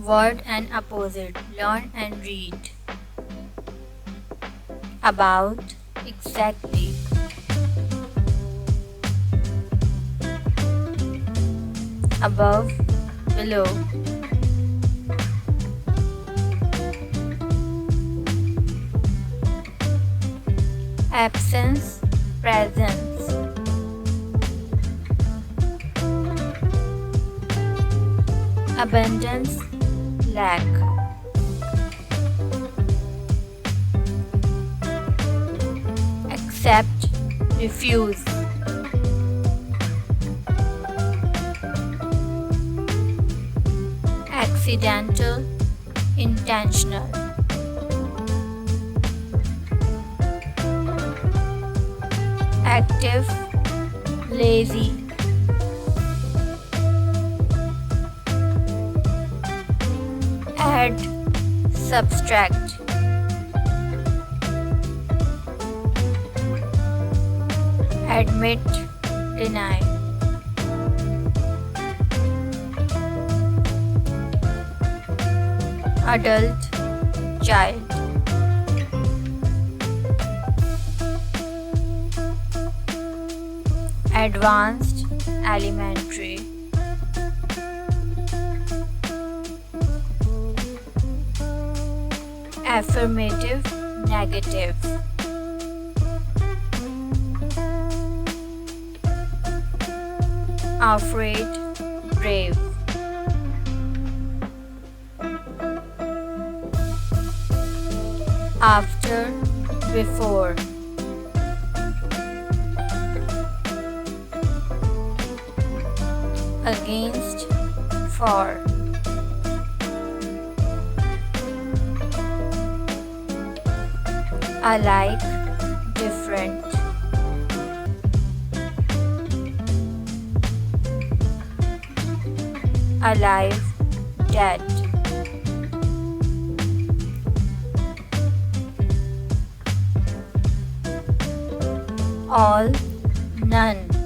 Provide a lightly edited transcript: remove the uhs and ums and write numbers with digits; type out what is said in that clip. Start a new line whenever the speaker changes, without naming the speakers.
Word and opposite. Learn and read. About. Exactly. Above. Below. Absence. Presence. Abundance. Lack. Accept. Refuse. Accidental. Intentional. Active. Lazy. Add. Subtract. Admit. Deny. Adult. Child. Advanced. Elementary. Affirmative. Negative. Afraid. Brave. After. Before. Against. For. Alike. Different. Alive. Dead. All. None.